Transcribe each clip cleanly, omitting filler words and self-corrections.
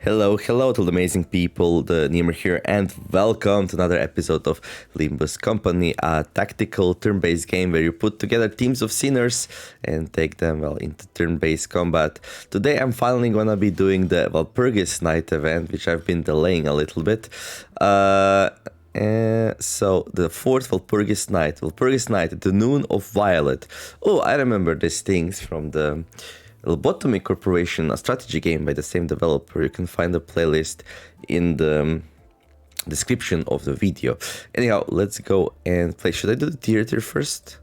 Hello to the amazing people, TheNeomare here, and welcome to another episode of Limbus Company, a tactical turn-based game where you put together teams of sinners and take them, into turn-based combat. Today I'm finally gonna be doing the Walpurgis Night event, which I've been delaying a little bit. So the fourth Walpurgis Night, the Noon of Violet. Oh, I remember these things from the Lobotomy Corporation, a strategy game by the same developer. You can find the playlist in the description of the video. Anyhow, let's go and play. Should I do the theater first?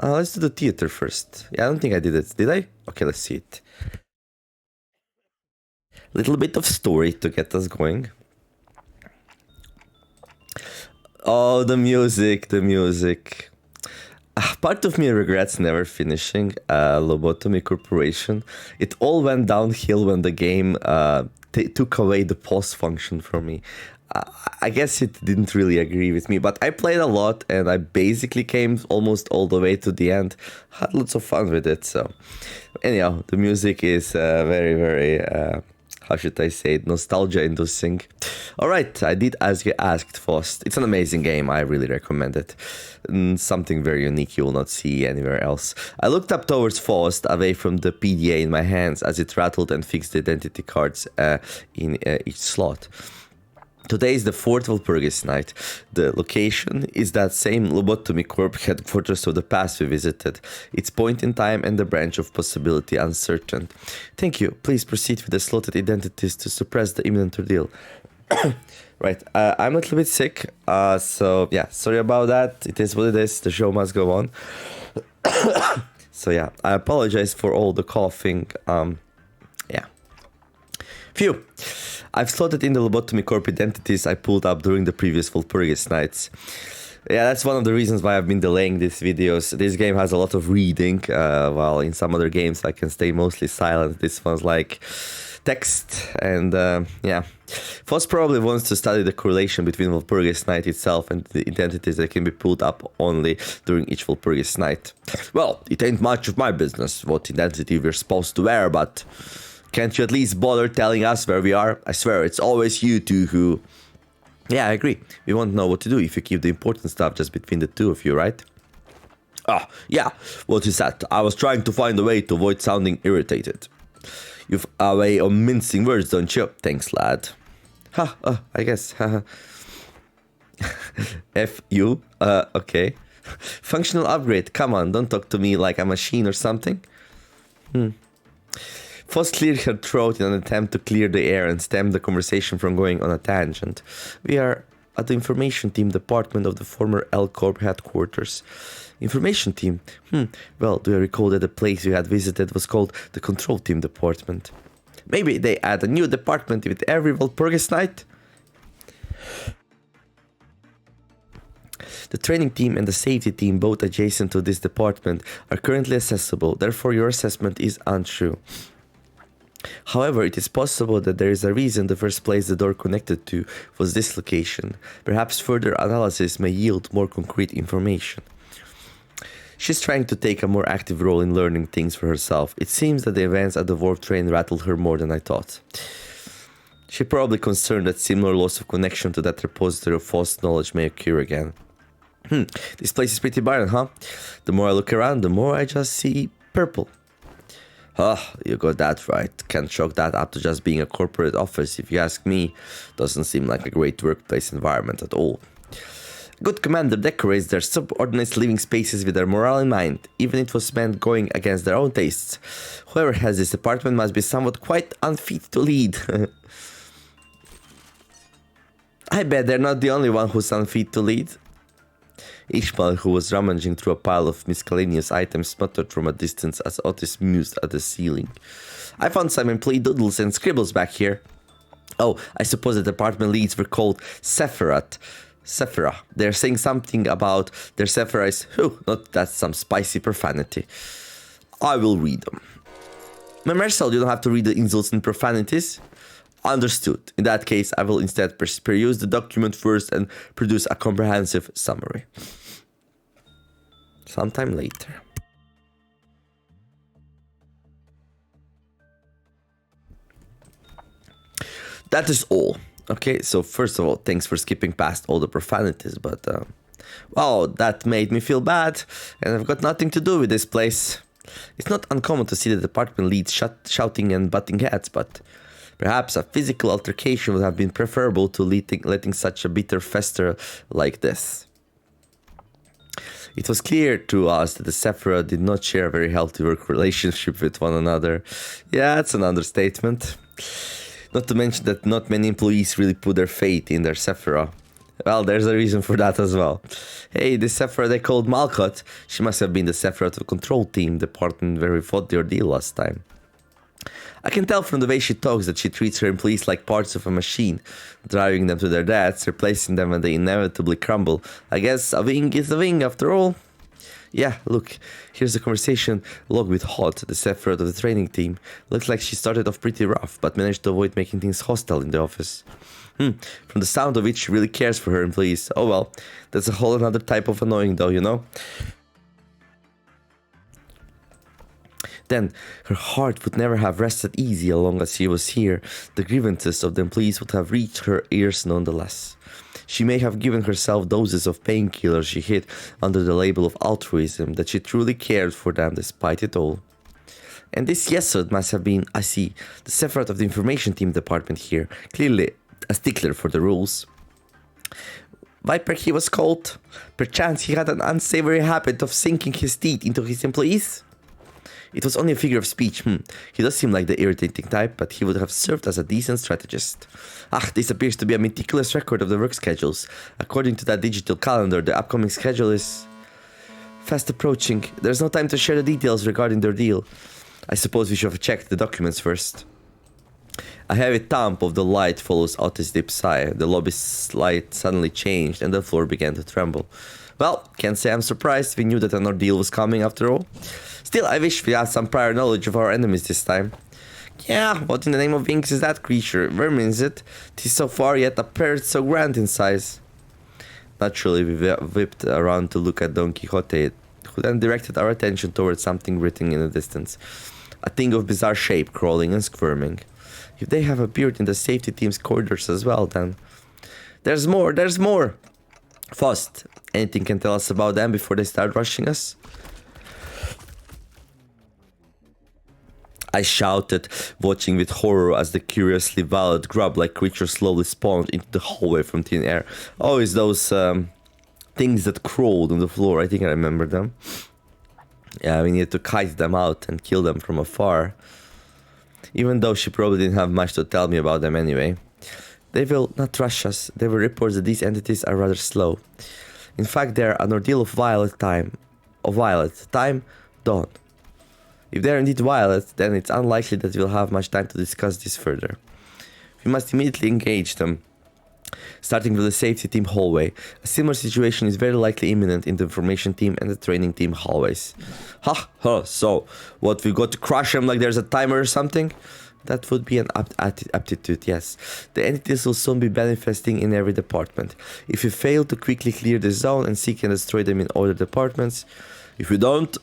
Let's do the theater first. Yeah, I don't think I did it. Did I? Okay, let's see it. Little bit of story to get us going. Oh, the music. Part of me regrets never finishing Lobotomy Corporation. It all went downhill when the game took away the pause function from me. I guess it didn't really agree with me, but I played a lot and I basically came almost all the way to the end. Had lots of fun with it. So anyhow, the music is very how should I say it, nostalgia inducing. Alright, I did as you asked, Faust. It's an amazing game, I really recommend it. Something very unique you will not see anywhere else. I looked up towards Faust, away from the PDA in my hands as it rattled and fixed the identity cards in each slot. Today is the fourth Walpurgis Night. The location is that same Lobotomy Corp headquarters of the past we visited. Its point in time and the branch of possibility uncertain. Thank you. Please proceed with the slotted identities to suppress the imminent ordeal. Right, I'm a little bit sick, so yeah, sorry about that. It is what it is. The show must go on. So yeah, I apologize for all the coughing. Yeah. Phew. I've slotted in the Lobotomy Corp identities I pulled up during the previous Walpurgis nights. Yeah, that's one of the reasons why I've been delaying these videos. This game has a lot of reading, while in some other games I can stay mostly silent. This one's like text, and yeah. Foss probably wants to study the correlation between Walpurgis Night itself and the identities that can be pulled up only during each Walpurgis Night. Well, it ain't much of my business what identity we're supposed to wear, but can't you at least bother telling us where we are? I swear, it's always you two who... Yeah, I agree. We won't know what to do if you keep the important stuff just between the two of you, right? Ah, yeah. What is that? I was trying to find a way to avoid sounding irritated. You've a way of mincing words, don't you? Thanks, lad. Ha, I guess. F you? Okay. Functional upgrade. Come on, don't talk to me like a machine or something. Foss cleared her throat in an attempt to clear the air and stem the conversation from going on a tangent. We are at the information team department of the former L Corp headquarters. Information team? Well, do I recall that the place we had visited was called the control team department? Maybe they add a new department with every Walpurgis Night? The training team and the safety team, both adjacent to this department, are currently accessible, therefore your assessment is untrue. However, it is possible that there is a reason the first place the door connected to was this location. Perhaps further analysis may yield more concrete information. She's trying to take a more active role in learning things for herself. It seems that the events at the warp train rattled her more than I thought. She's probably concerned that similar loss of connection to that repository of false knowledge may occur again. This place is pretty barren, huh? The more I look around, the more I just see purple. You got that right. Can't chalk that up to just being a corporate office, if you ask me. Doesn't seem like a great workplace environment at all. Good commander decorates their subordinates' living spaces with their morale in mind, even if it was meant going against their own tastes. Whoever has this department must be somewhat quite unfit to lead. I bet they're not the only one who's unfit to lead. Ishmael, who was rummaging through a pile of miscellaneous items, muttered from a distance as Otis mused at the ceiling. I found some employee doodles and scribbles back here. Oh, I suppose the department leads were called Sephirah. They're saying something about their Sephirah is... not that's some spicy profanity. I will read them. Marcel, you don't have to read the insults and profanities. Understood. In that case, I will instead peruse the document first and produce a comprehensive summary. Sometime later. that is all. Okay, so first of all, thanks for skipping past all the profanities, but wow, that made me feel bad, and I've got nothing to do with this place. It's not uncommon to see the department leads shouting and butting heads, but perhaps a physical altercation would have been preferable to letting such a bitter fester like this. It was clear to us that the Sephira did not share a very healthy work relationship with one another. Yeah, it's an understatement. Not to mention that not many employees really put their faith in their Sephira. Well, there's a reason for that as well. Hey, this Sephira they called Malkut, she must have been the Sephira of the control team department where we fought the ordeal last time. I can tell from the way she talks that she treats her employees like parts of a machine, driving them to their deaths, replacing them when they inevitably crumble. I guess a wing is a wing after all. Yeah, look, here's a conversation log with Hot, the Sephira of the training team. Looks like she started off pretty rough, but managed to avoid making things hostile in the office. From the sound of it, she really cares for her employees. Oh well, that's a whole another type of annoying though, you know? Then, her heart would never have rested easy as long as she was here. The grievances of the employees would have reached her ears nonetheless. She may have given herself doses of painkillers she hid under the label of altruism, that she truly cared for them despite it all. And this Yesod must have been, I see, the Sephiroth of the information team department here, clearly a stickler for the rules. Viper he was called. Perchance he had an unsavory habit of sinking his teeth into his employees? It was only a figure of speech. He does seem like the irritating type, but he would have served as a decent strategist. This appears to be a meticulous record of the work schedules. According to that digital calendar, the upcoming schedule is fast approaching. There's no time to share the details regarding their deal. I suppose we should have checked the documents first. A heavy thump of the light follows Otis' deep sigh. The lobby's light suddenly changed and the floor began to tremble. Well, can't say I'm surprised. We knew that an ordeal was coming after all. Still, I wish we had some prior knowledge of our enemies this time. Yeah, what in the name of Inks is that creature? Vermin is it? 'Tis so far yet appeared so grand in size. Naturally, we whipped around to look at Don Quixote, who then directed our attention towards something written in the distance. A thing of bizarre shape, crawling and squirming. If they have appeared in the safety team's corridors as well, then... There's more! There's more! Faust, anything can tell us about them before they start rushing us? I shouted, watching with horror as the curiously valid grub-like creature slowly spawned into the hallway from thin air. Oh, it's those things that crawled on the floor. I think I remember them. Yeah, we needed to kite them out and kill them from afar. Even though she probably didn't have much to tell me about them anyway. They will not rush us. There were reports that these entities are rather slow. In fact, they are an ordeal of violet time. Dawn. If they are indeed violet, then it's unlikely that we'll have much time to discuss this further. We must immediately engage them, starting with the safety team hallway. A similar situation is very likely imminent in the information team and the training team hallways. So, what, we got to crush them like there's a timer or something? That would be an aptitude, yes. The entities will soon be manifesting in every department. If we fail to quickly clear the zone and seek and destroy them in other departments, if we don't,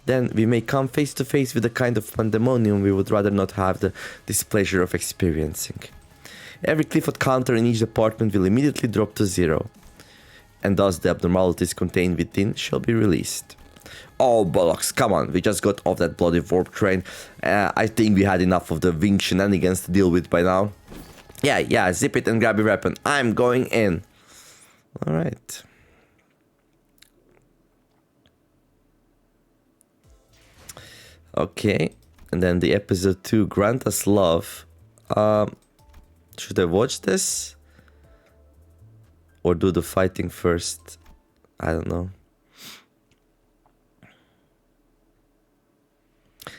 then we may come face to face with the kind of pandemonium we would rather not have the displeasure of experiencing. Every Clifford counter in each department will immediately drop to 0, and thus the abnormalities contained within shall be released. Oh bollocks, come on, we just got off that bloody warp train. I think we had enough of the wing shenanigans to deal with by now. Yeah, zip it and grab your weapon. I'm going in. Alright. Okay, and then the episode 2, Grant Us Love. Should I watch this? Or do the fighting first? I don't know.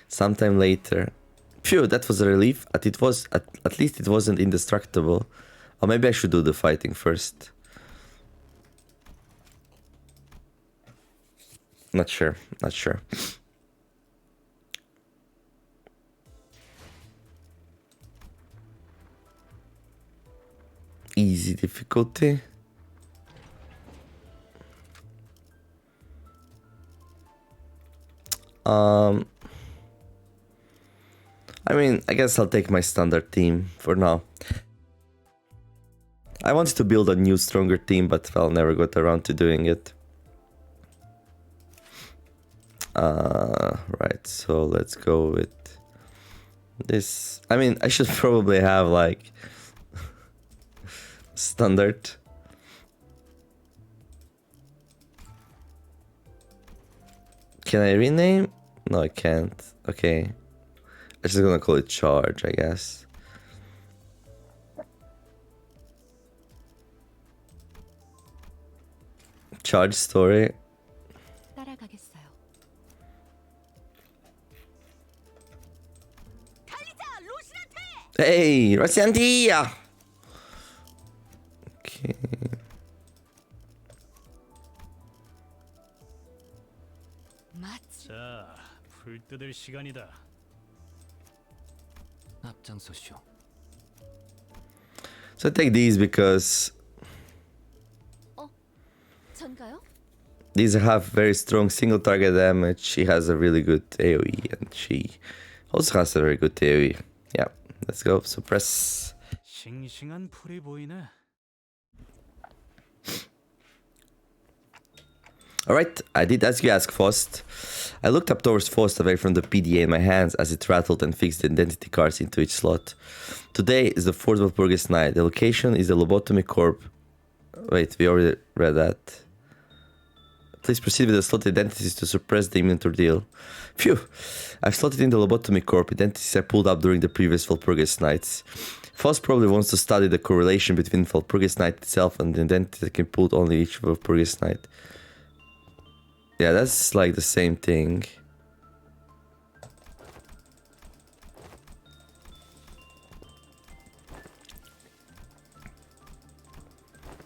Sometime later. Phew, that was a relief. At least it wasn't indestructible. Or maybe I should do the fighting first. Not sure. Easy difficulty. I mean, I guess I'll take my standard team for now. I wanted to build a new, stronger team, but well, never got around to doing it. Right, so let's go with this. I mean, I should probably have like standard. Can I rename? No, I can't. Okay. I'm just gonna call it charge, I guess. Charge story. Hey, Rossandia! Okay. 자, 불 뜯을 시간이다. 앞장서시오. So I take these because these have very strong single target damage. She has a really good AoE and she also has a very good AoE. Yeah, let's go. Suppress. 싱싱한 풀이 보이네. Alright, I did as you asked, Faust. I looked up towards Faust away from the PDA in my hands as it rattled and fixed the identity cards into each slot. Today is the 4th of Walpurgis night. The location is the Lobotomy Corp. Wait, we already read that. Please proceed with the slot identities to suppress the imminent ordeal. Phew! I've slotted in the Lobotomy Corp. Identities I pulled up during the previous Walpurgis nights. Faust probably wants to study the correlation between Walpurgis night itself and the identity that can pull only each Walpurgis night. Yeah, that's like the same thing.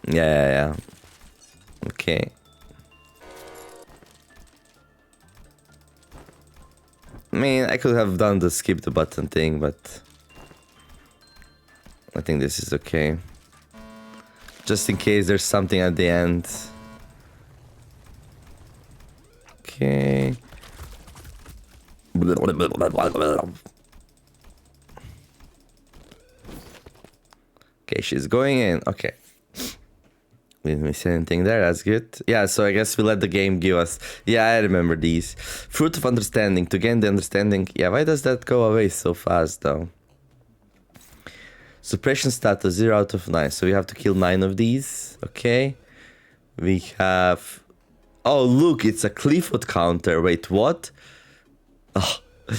Yeah. Okay. I mean, I could have done the skip the button thing, but I think this is okay. Just in case there's something at the end. Okay. Okay, she's going in. Okay. Didn't miss anything there, that's good. Yeah, so I guess we let the game give us... Yeah, I remember these. Fruit of Understanding. To gain the understanding... Yeah, why does that go away so fast, though? Suppression status, 0 out of 9. So we have to kill 9 of these. Okay. We have... Oh, look, it's a Clifford counter. Wait, what? Oh,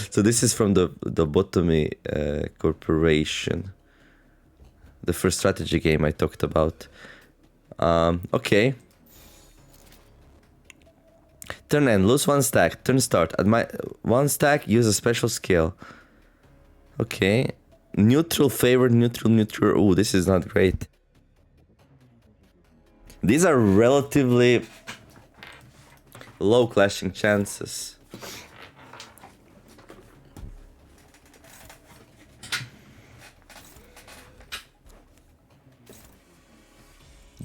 so this is from the Lobotomy Corporation. The first strategy game I talked about. Okay. Turn end, lose 1 stack. Turn start. At my 1 stack, use a special skill. Okay. Neutral, favored, neutral. Ooh, this is not great. These are relatively low clashing chances.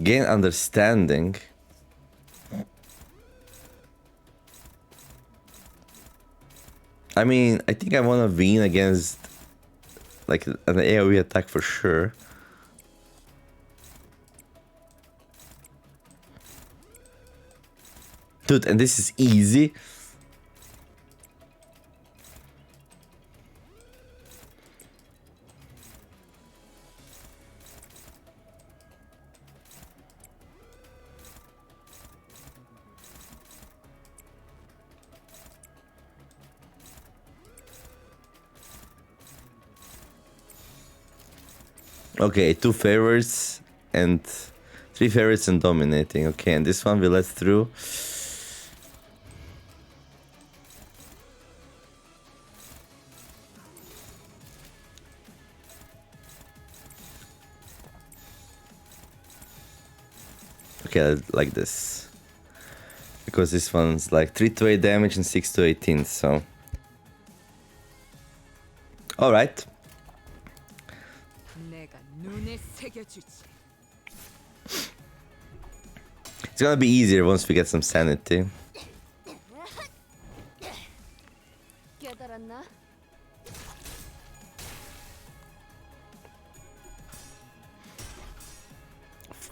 Gain understanding. I mean, I think I want to win against like an AoE attack for sure. Dude, and this is easy. Okay, 2 favorites and 3 favorites and dominating. Okay, and this one we let through. Okay, like this. Because this one's like 3 to 8 damage and 6 to 18, so... Alright. It's gonna be easier once we get some sanity.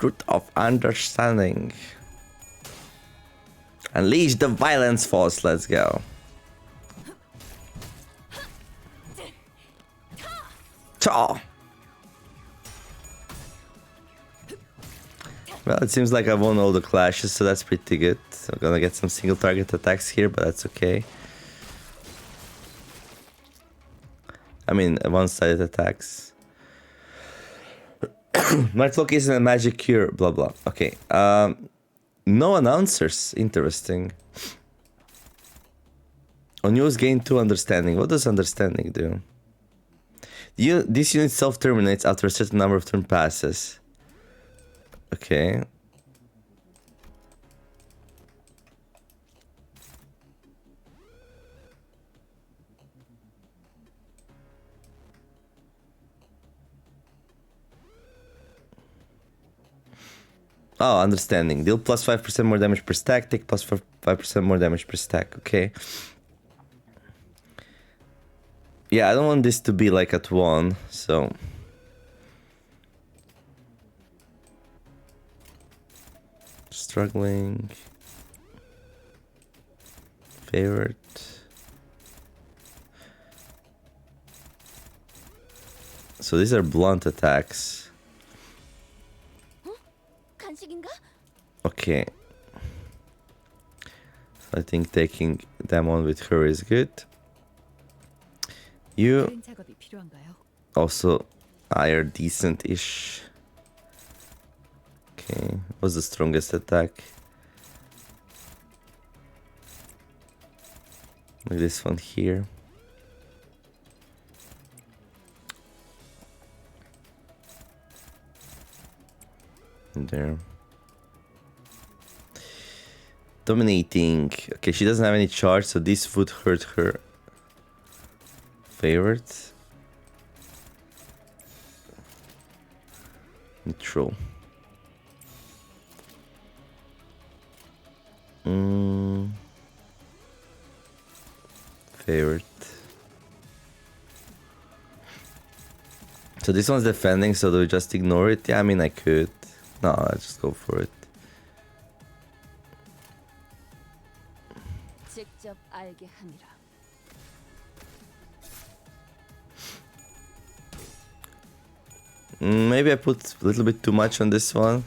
Fruit of understanding. Unleash the violence force. Let's go. Cha! Well, it seems like I won all the clashes, so that's pretty good. I'm gonna get some single target attacks here, but that's okay. I mean, one-sided attacks. Might focus on a magic cure, blah blah. Okay. No announcers. Interesting. On use gain 2 understanding. What does understanding do? This unit self-terminates after a certain number of turn passes. Okay. Oh, understanding. Deal plus 5% more damage per stack, take plus 5% more damage per stack. Okay. Yeah, I don't want this to be like at 1, so... Struggling. Favorite. So these are blunt attacks. Okay. I think taking them on with her is good. You also are decent-ish. Okay, what's the strongest attack? Like this one here. And there. Dominating. Okay, she doesn't have any charge, so this would hurt her. Favorite. Neutral. Favorite. So this one's defending, so do we just ignore it? Yeah, I mean I could. No, let's just go for it. Maybe I put a little bit too much on this one.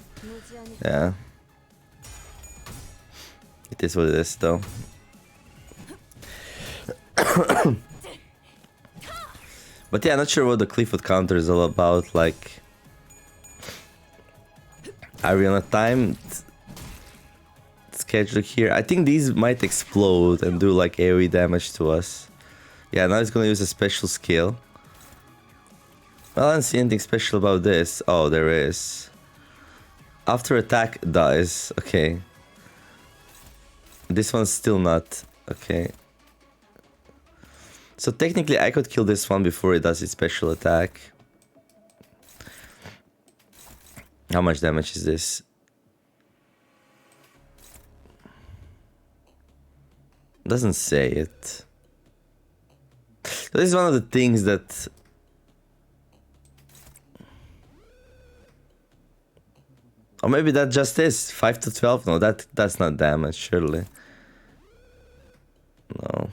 Yeah. It is what it is, though. But yeah, I'm not sure what the Cliffwood counter is all about. Like, are we on a timed schedule here? I think these might explode and do like AoE damage to us. Yeah, now it's gonna use a special skill. Well, I don't see anything special about this. Oh, there is. After attack dies. Okay. This one's still not. Okay. So technically I could kill this one before it does its special attack. How much damage is this? Doesn't say it. So this is one of the things that... Or maybe that just is 5 to 12. No, that's not damage, surely. No.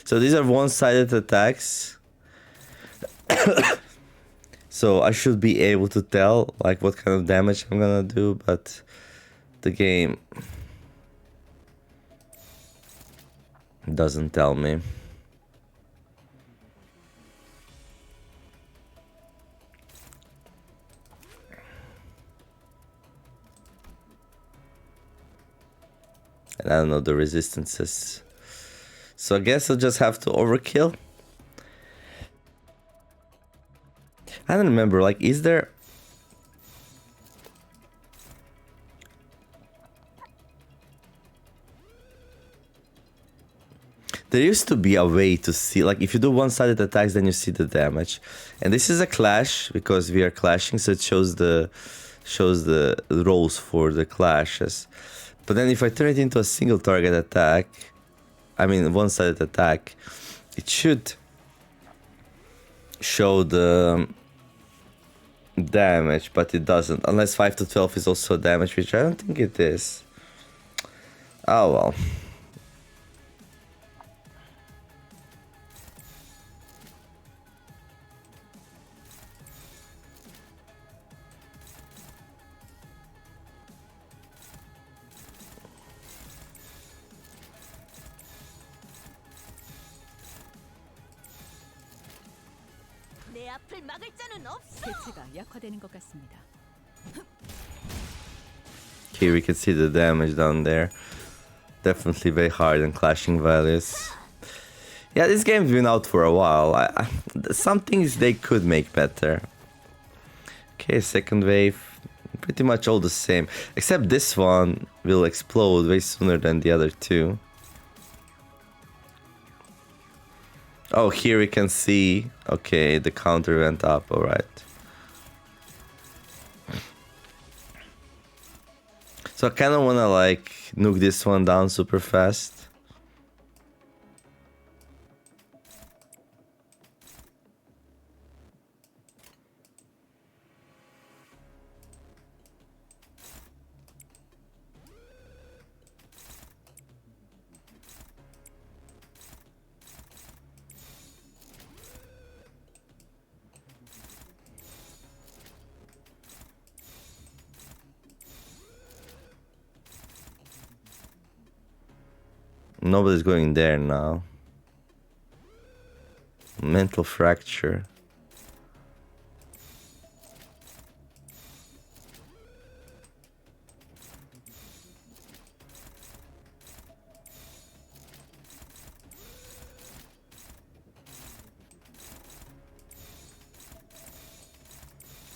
So these are one-sided attacks. So I should be able to tell like what kind of damage I'm gonna do, but the game doesn't tell me. And I don't know the resistances. So I guess I'll just have to overkill. I don't remember, like, is there... There used to be a way to see, like if you do one-sided attacks, then you see the damage. And this is a clash because we are clashing, so it shows the rolls for the clashes. But then if I turn it into a single target attack, I mean one-sided attack, it should show the damage, but it doesn't. Unless 5 to 12 is also damage, which I don't think it is. Oh well. 내 앞을 막을 자는 없어. 대체가 약화되는 것 같습니다. Here we can see the damage down there. Definitely very hard and clashing values. Yeah, this game's been out for a while. Some things they could make better. Okay, second wave. Pretty much all the same. Except this one will explode way sooner than the other two. Oh, here we can see. Okay, the counter went up, alright. So I kind of want to like nuke this one down super fast. Nobody's going there now. Mental fracture.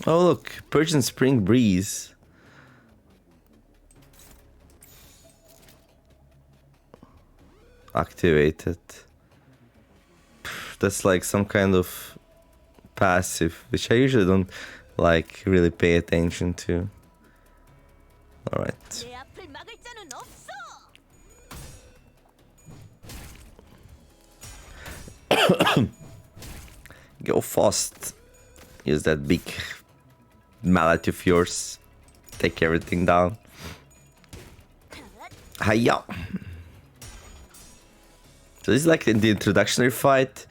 Oh look, Persian Spring Breeze. Activated. That's like some kind of passive, which I usually don't like really pay attention to. Alright. 내 앞을 막을 자는 없어. Go fast. Use that big mallet of yours. Take everything down. Hiya! So this is like in the introductory fight.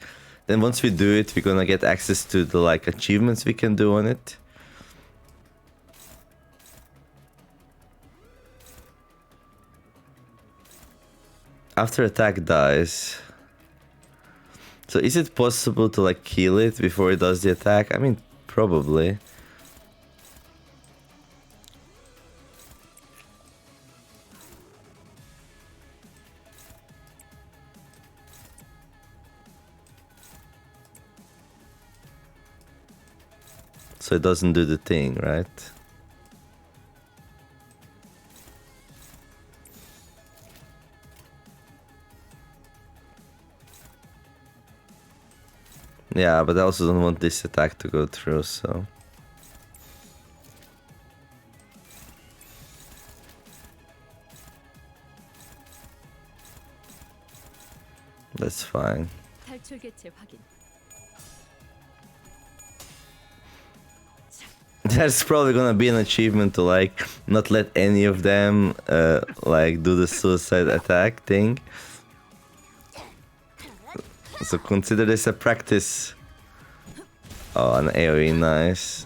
Then once we do it, we're gonna get access to the like achievements we can do on it. After attack dies. So is it possible to like kill it before it does the attack? I mean, probably. So it doesn't do the thing, right? Yeah, but I also don't want this attack to go through, so... That's fine. 탈출 개체 확인. There's probably gonna be an achievement to like not let any of them like do the suicide attack thing. So consider this a practice. Oh, an AoE, nice.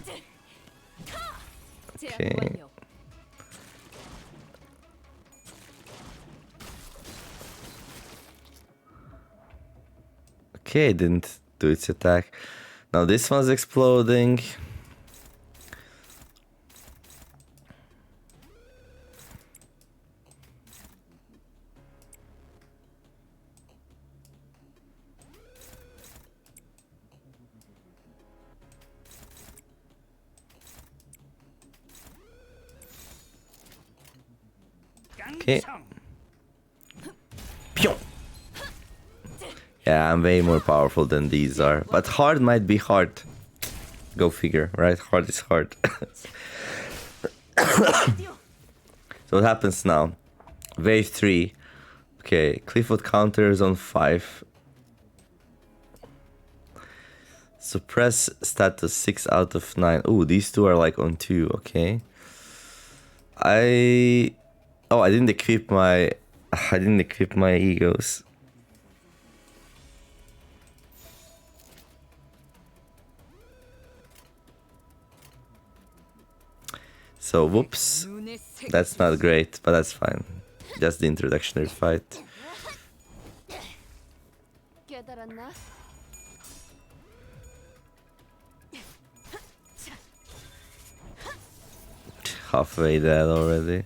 제압 Okay. 완료. Okay, didn't do its attack. Now this one's exploding. Okay. Pew! Yeah, I'm way more powerful than these are. But hard might be hard. Go figure, right? Hard is hard. So what happens now? Wave 3. Okay, Cliffwood counters on 5. Suppress status 6 out of 9. Ooh, these two are like on 2, okay. I didn't equip my E.G.Os. So whoops. That's not great, but that's fine. Just the introductory fight. 깨달았나? Halfway dead already.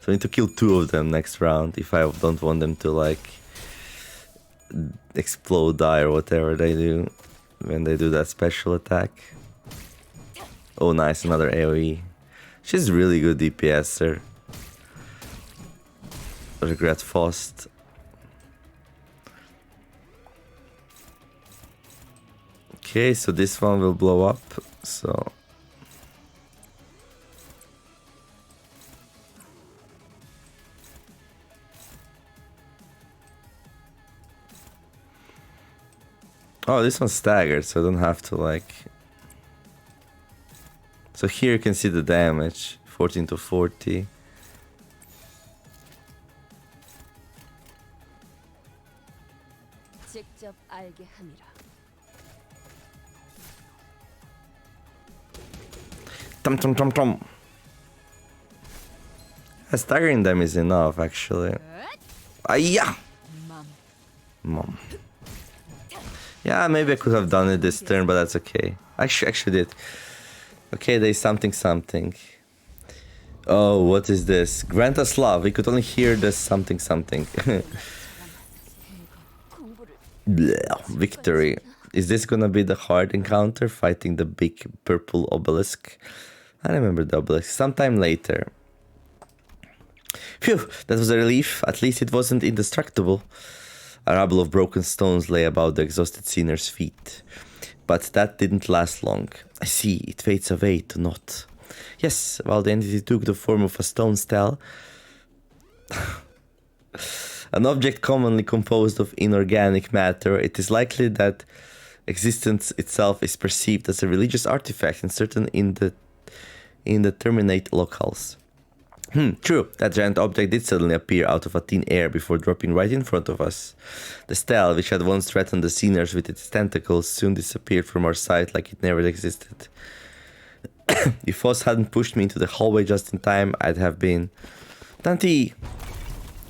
So I need to kill 2 of them next round if I don't want them to like explode, die, or whatever they do when they do that special attack. Oh nice, another AoE. She's really good DPSer. Regret Faust. Okay, so this one will blow up, so... Oh, this one's staggered, so I don't have to like... So here you can see the damage, 14 to 40. 직접 알게 함이라. Tom. Staggering them is enough, actually. Yeah! Mom. Yeah, maybe I could have done it this turn, but that's okay. Actually did. Okay, there's something. Oh, what is this? Grant us love. We could only hear this something. Blech. Victory. Is this gonna be the hard encounter, fighting the big purple obelisk? I remember the obelisk. Sometime later. Phew, that was a relief. At least it wasn't indestructible. A rubble of broken stones lay about the exhausted sinner's feet. But that didn't last long. I see, it fades away to naught. Yes, while the entity took the form of a stone stele, an object commonly composed of inorganic matter, it is likely that existence itself is perceived as a religious artifact in certain indeterminate locales. True, that giant object did suddenly appear out of a thin air before dropping right in front of us. The stele, which had once threatened the sinners with its tentacles, soon disappeared from our sight like it never existed. If Foss hadn't pushed me into the hallway just in time, I'd have been... Dante!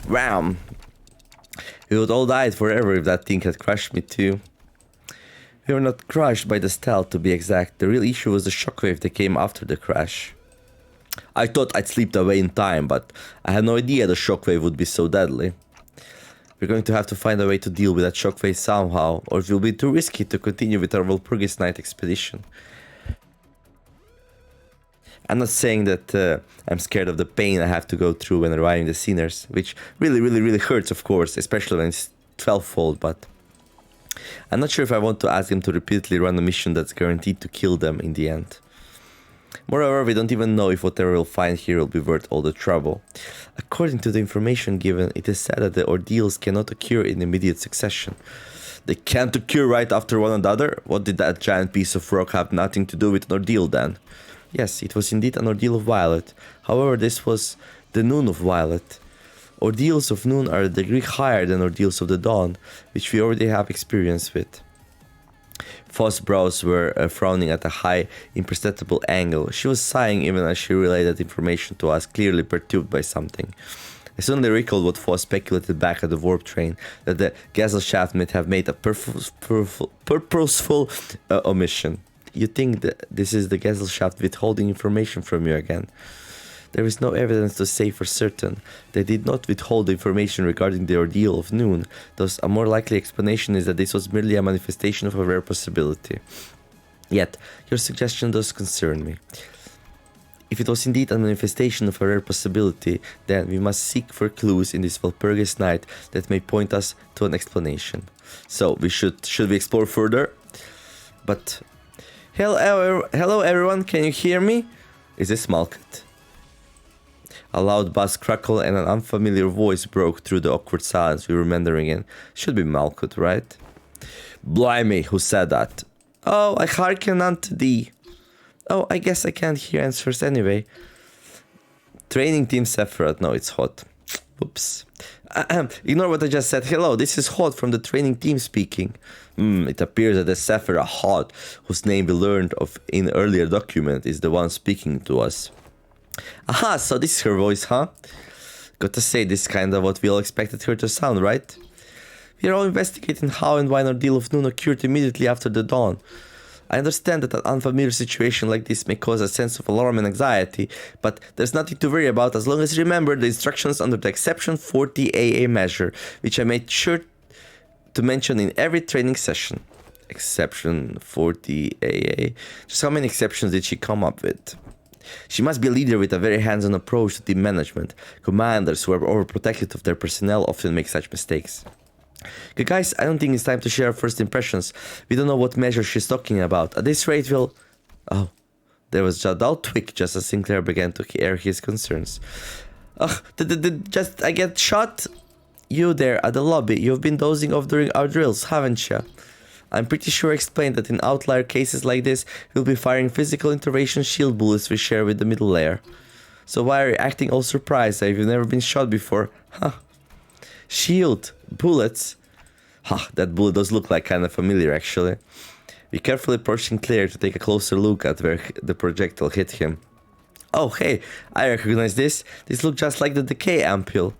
Wham! We would all died forever if that thing had crushed me too. We were not crushed by the stele, to be exact. The real issue was the shockwave that came after the crash. I thought I'd slipped away in time, but I had no idea the shockwave would be so deadly. We're going to have to find a way to deal with that shockwave somehow, or it will be too risky to continue with our Walpurgis Night expedition. I'm not saying that I'm scared of the pain I have to go through when reviving the sinners, which really hurts, of course, especially when it's 12-fold, but I'm not sure if I want to ask them to repeatedly run a mission that's guaranteed to kill them in the end. Moreover, we don't even know if whatever we'll find here will be worth all the trouble. According to the information given, it is said that the ordeals cannot occur in immediate succession. They can't occur right after one another? What did that giant piece of rock have nothing to do with an ordeal then? Yes, it was indeed an ordeal of Violet. However, this was the noon of Violet. Ordeals of noon are a degree higher than ordeals of the dawn, which we already have experience with. Foss' brows were frowning at a high, imperceptible angle. She was sighing even as she relayed that information to us, clearly perturbed by something. I suddenly recalled what Foss speculated back at the warp train, that the Gesellschaft might have made a purposeful omission. You think that this is the Gesellschaft withholding information from you again? There is no evidence to say for certain. They did not withhold information regarding the ordeal of noon, thus a more likely explanation is that this was merely a manifestation of a rare possibility. Yet, your suggestion does concern me. If it was indeed a manifestation of a rare possibility, then we must seek for clues in this Walpurgis night that may point us to an explanation. So should we explore further? But hello everyone, can you hear me? Is this Malkut? A loud bass crackle and an unfamiliar voice broke through the awkward silence we were remembering in. Should be Malkut, right? Blimey, who said that? Oh, I hearken unto thee. Oh, I guess I can't hear answers anyway. Training team Sephiroth. No, it's hot. Whoops. Ignore what I just said. Hello, this is Hot from the training team speaking. It appears that the Sephiroth Hot, whose name we learned of in earlier document, is the one speaking to us. Aha, so this is her voice, huh? Got to say, this is kind of what we all expected her to sound, right? We are all investigating how and why an ordeal of noon occurred immediately after the dawn. I understand that an unfamiliar situation like this may cause a sense of alarm and anxiety, but there's nothing to worry about as long as you remember the instructions under the Exception 40 AA measure, which I made sure to mention in every training session. Exception 40 AA. Just how many exceptions did she come up with? She must be a leader with a very hands-on approach to team management. Commanders who are overprotective of their personnel often make such mistakes. Okay, guys, I don't think it's time to share our first impressions. We don't know what measure she's talking about. At this rate, we'll... Oh, there was a dull twig just as Sinclair began to air his concerns. Ugh, just I get shot? You there at the lobby, you've been dozing off during our drills, haven't you? I'm pretty sure I explained that in outlier cases like this, we'll be firing physical intervention shield bullets we share with the middle layer. So why are you acting all surprised if you've never been shot before? Huh. Shield bullets? Ha, that bullet does look like kind of familiar actually. We carefully approached Sinclair to take a closer look at where the projectile hit him. Oh hey, I recognize this. This looked just like the decay ampule.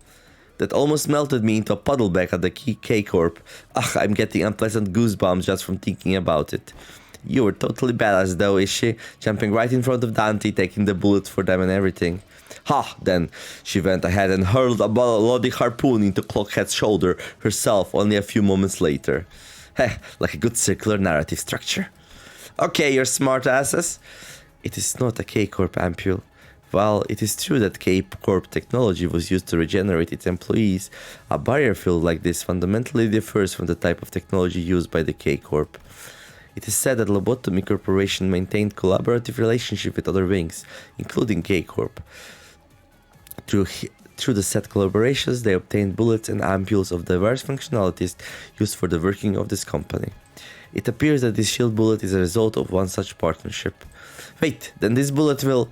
That almost melted me into a puddle back at the K-Corp. Ugh, I'm getting unpleasant goosebumps just from thinking about it. You were totally badass though, is she? Jumping right in front of Dante, taking the bullets for them and everything. Ha! Then she went ahead and hurled a bloody harpoon into Clockhead's shoulder herself only a few moments later. Heh, like a good circular narrative structure. Okay, you're smart asses. It is not a K-Corp ampule. While it is true that K-Corp technology was used to regenerate its employees, a barrier field like this fundamentally differs from the type of technology used by the K-Corp. It is said that Lobotomy Corporation maintained collaborative relationship with other wings, including K-Corp. Through the said collaborations, they obtained bullets and ampules of diverse functionalities used for the working of this company. It appears that this shield bullet is a result of one such partnership. Wait, then this bullet will...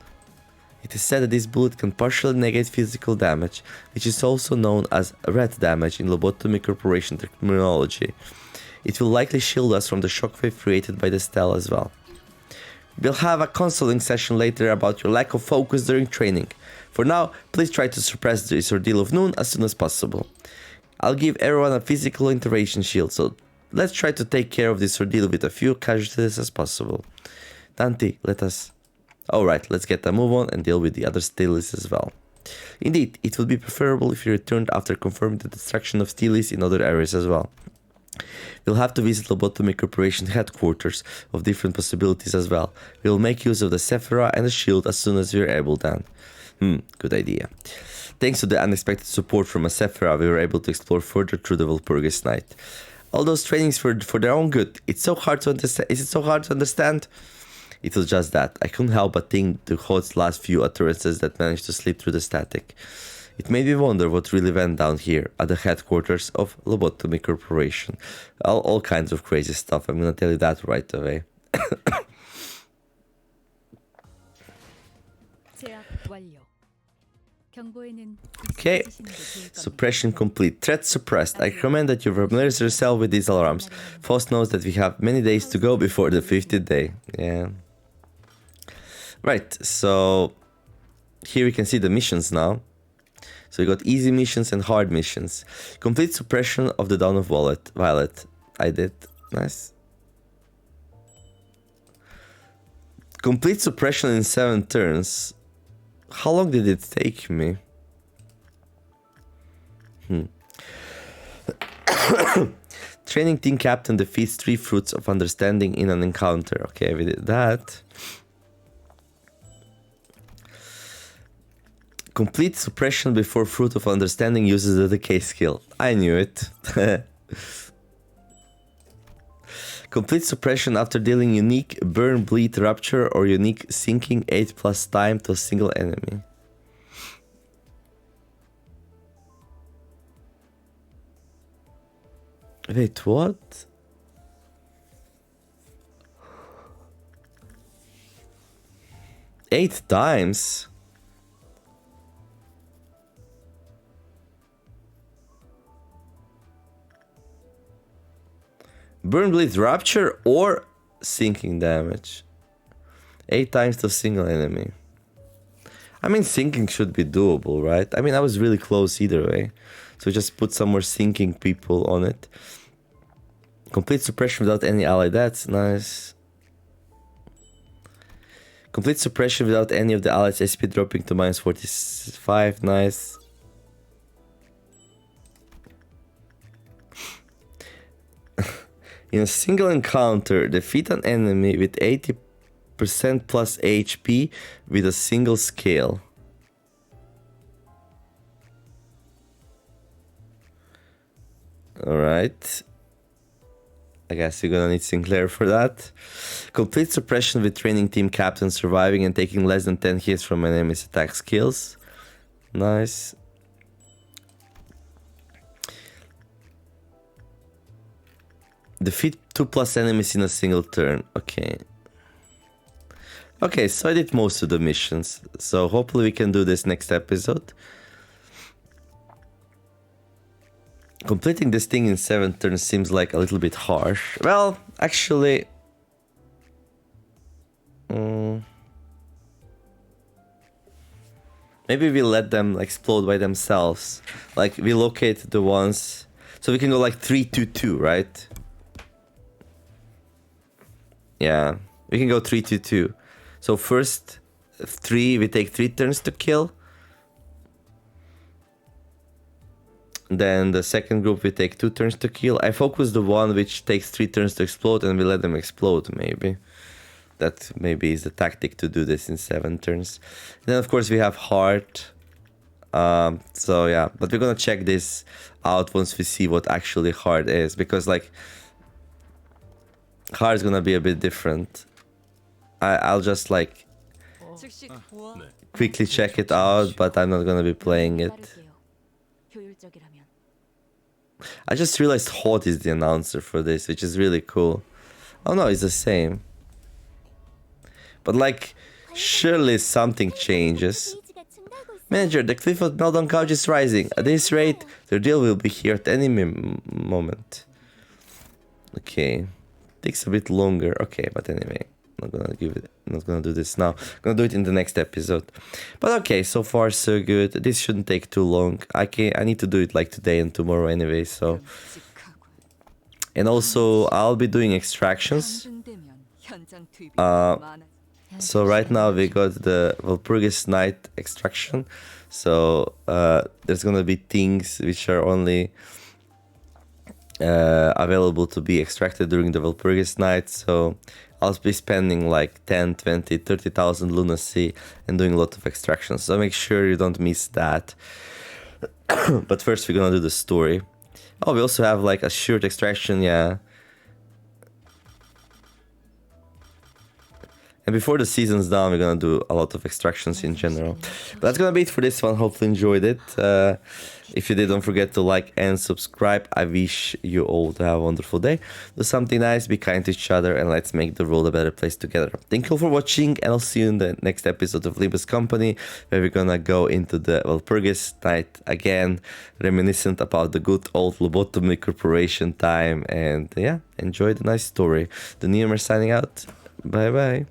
It is said that this bullet can partially negate physical damage, which is also known as red damage in Lobotomy Corporation terminology. It will likely shield us from the shockwave created by the stele as well. We'll have a counseling session later about your lack of focus during training. For now, please try to suppress this ordeal of noon as soon as possible. I'll give everyone a physical intervention shield, so let's try to take care of this ordeal with a few casualties as possible. Dante, let us... Alright, let's get a move on and deal with the other steelies as well. Indeed, it would be preferable if you returned after confirming the destruction of steelies in other areas as well. We'll have to visit Lobotomy Corporation headquarters of different possibilities as well. We'll make use of the Sephira and the shield as soon as we're able then. Good idea. Thanks to the unexpected support from a Sephira, we were able to explore further through the Walpurgis night. All those trainings for their own good. It's so hard to understand. Is it so hard to understand? It was just that. I couldn't help but think to Hod's last few utterances that managed to slip through the static. It made me wonder what really went down here at the headquarters of Lobotomy Corporation. All kinds of crazy stuff. I'm gonna tell you that right away. Okay, suppression complete. Threat suppressed. I recommend that you familiarize yourself with these alarms. Faust knows that we have many days to go before the 50th day. Yeah. Right, so here we can see the missions now. So we got easy missions and hard missions. Complete suppression of the Dawn of Violet. I did. Nice. Complete suppression in 7 turns. How long did it take me? Training team captain defeats 3 fruits of understanding in an encounter. Okay, we did that. Complete suppression before fruit of understanding uses the decay skill. I knew it. Complete suppression after dealing unique burn, bleed, rupture, or unique sinking 8+ time to a single enemy. Wait, what? Eight times? Burn, bleed, rupture, or sinking damage. 8 times to a single enemy. I mean, sinking should be doable, right? I mean, I was really close either way. So just put some more sinking people on it. Complete suppression without any ally. That's nice. Complete suppression without any of the allies SP dropping to -45. Nice. In a single encounter, defeat an enemy with 80% plus HP with a single scale. Alright. I guess you're gonna need Sinclair for that. Complete suppression with training team captain surviving and taking less than 10 hits from enemy's attack skills. Nice. Defeat 2+ enemies in a single turn. Okay. Okay, so I did most of the missions. So hopefully we can do this next episode. Completing this thing in 7 turns seems like a little bit harsh. Well, actually... maybe we let them explode by themselves. Like, we locate the ones... So we can go like 3-2-2, right? Yeah, we can go 3-2-2. So first 3, we take 3 turns to kill. Then the second group we take 2 turns to kill. I focus the one which takes 3 turns to explode and we let them explode maybe. That maybe is the tactic to do this in 7 turns. And then of course we have heart. So yeah, but we're gonna check this out once we see what actually heart is. Because like... heart is gonna be a bit different. I'll just like quickly check it out, but I'm not gonna be playing it. I just realized Hot is the announcer for this, which is really cool. Oh no, it's the same. But like, surely something changes. Manager, the cliff of Meltdown Couch is rising. At this rate, the deal will be here at any moment. Okay. Takes a bit longer. Okay, but anyway, I'm not gonna do this now. I'm gonna do it in the next episode. But okay, so far so good. This shouldn't take too long. I need to do it like today and tomorrow anyway, so. And also I'll be doing extractions. So right now we got the Walpurgis Night extraction. So there's gonna be things which are only available to be extracted during the Walpurgis Night. So I'll be spending like 10, 20, 30,000 lunacy and doing a lot of extractions. So make sure you don't miss that. But first we're gonna do the story. Oh, we also have like a shirt extraction, yeah. And before the season's done, we're gonna do a lot of extractions in general. But that's gonna be it for this one. Hopefully you enjoyed it. If you did, don't forget to like and subscribe. I wish you all to have a wonderful day. Do something nice, be kind to each other, and let's make the world a better place together. Thank you all for watching, and I'll see you in the next episode of Limbus Company, where we're gonna go into the Walpurgis Night again, reminiscent about the good old Lobotomy Corporation time. And yeah, enjoy the nice story. TheNeomare signing out. Bye bye.